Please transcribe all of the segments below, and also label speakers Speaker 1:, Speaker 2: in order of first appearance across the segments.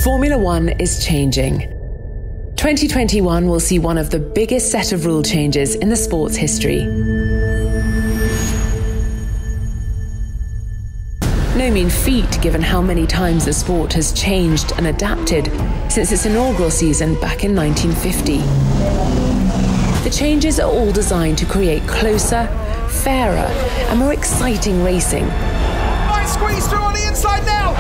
Speaker 1: Formula One is changing. 2021 will see one of the biggest set of rule changes in the sport's history. No mean feat given how many times the sport has changed and adapted since its inaugural season back in 1950. The changes are all designed to create closer, fairer, and more exciting racing.
Speaker 2: Might squeeze through on the inside now!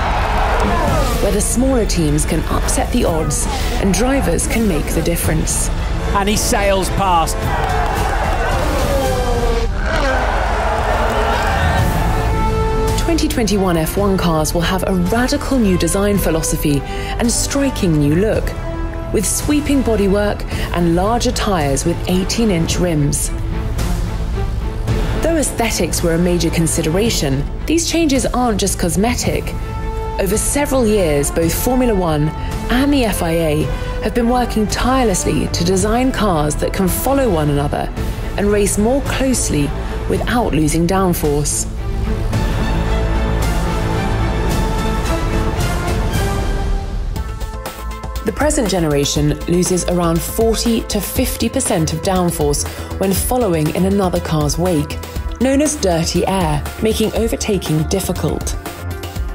Speaker 1: Where the smaller teams can upset the odds and drivers can make the difference.
Speaker 3: And he sails past.
Speaker 1: 2021 F1 cars will have a radical new design philosophy and striking new look, with sweeping bodywork and larger tyres with 18-inch rims. Though aesthetics were a major consideration, these changes aren't just cosmetic. Over several years, both Formula One and the FIA have been working tirelessly to design cars that can follow one another and race more closely without losing downforce. The present generation loses around 40 to 50% of downforce when following in another car's wake, known as dirty air, making overtaking difficult.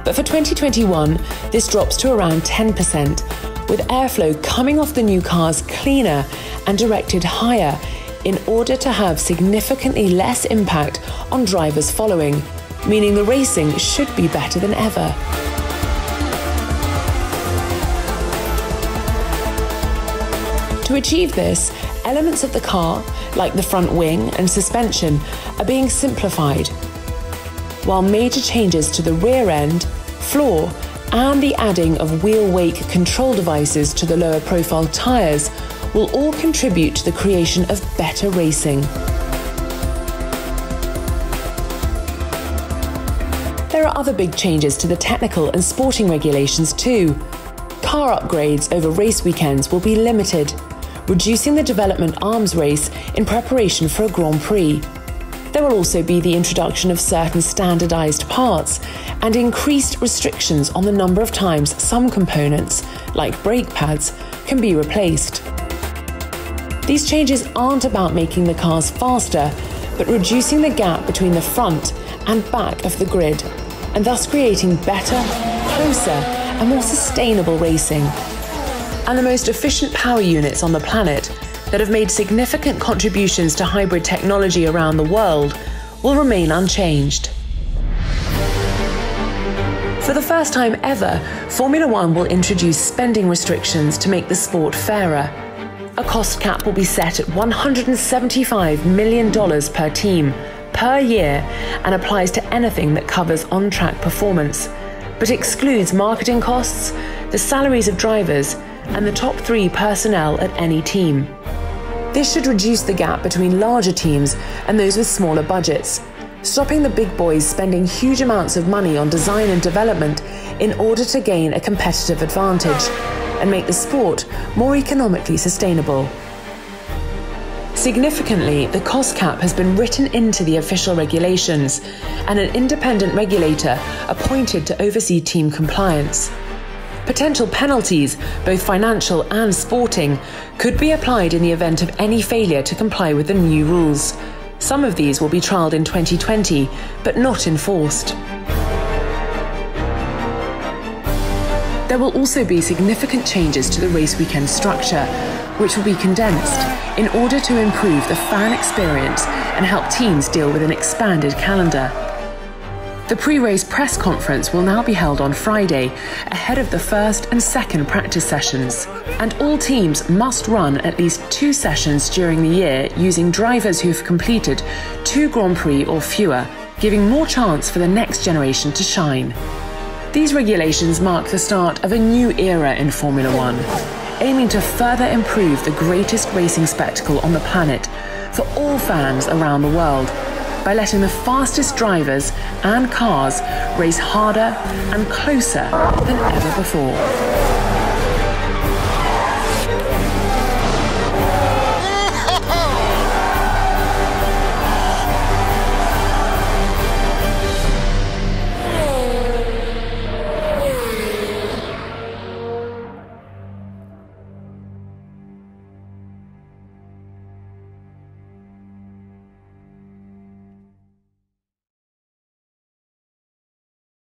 Speaker 1: But for 2021, this drops to around 10%, with airflow coming off the new cars cleaner and directed higher in order to have significantly less impact on drivers following, meaning the racing should be better than ever. To achieve this, elements of the car, like the front wing and suspension, are being simplified, while major changes to the rear end, floor, and the adding of wheel wake control devices to the lower profile tyres will all contribute to the creation of better racing. There are other big changes to the technical and sporting regulations too. Car upgrades over race weekends will be limited, reducing the development arms race in preparation for a Grand Prix. There will also be the introduction of certain standardized parts and increased restrictions on the number of times some components, like brake pads, can be replaced. These changes aren't about making the cars faster, but reducing the gap between the front and back of the grid, and thus creating better, closer, and more sustainable racing. And the most efficient power units on the planet that have made significant contributions to hybrid technology around the world will remain unchanged. For the first time ever, Formula One will introduce spending restrictions to make the sport fairer. A cost cap will be set at $175 million per team, per year, and applies to anything that covers on-track performance, but excludes marketing costs, the salaries of drivers, and the top 3 personnel at any team. This should reduce the gap between larger teams and those with smaller budgets, stopping the big boys spending huge amounts of money on design and development in order to gain a competitive advantage and make the sport more economically sustainable. Significantly, the cost cap has been written into the official regulations and an independent regulator appointed to oversee team compliance. Potential penalties, both financial and sporting, could be applied in the event of any failure to comply with the new rules. Some of these will be trialled in 2020, but not enforced. There will also be significant changes to the race weekend structure, which will be condensed in order to improve the fan experience and help teams deal with an expanded calendar. The pre-race press conference will now be held on Friday, ahead of the first and second practice sessions. And all teams must run at least 2 sessions during the year using drivers who've completed 2 Grand Prix or fewer, giving more chance for the next generation to shine. These regulations mark the start of a new era in Formula One, aiming to further improve the greatest racing spectacle on the planet for all fans around the world, by letting the fastest drivers and cars race harder and closer than ever before.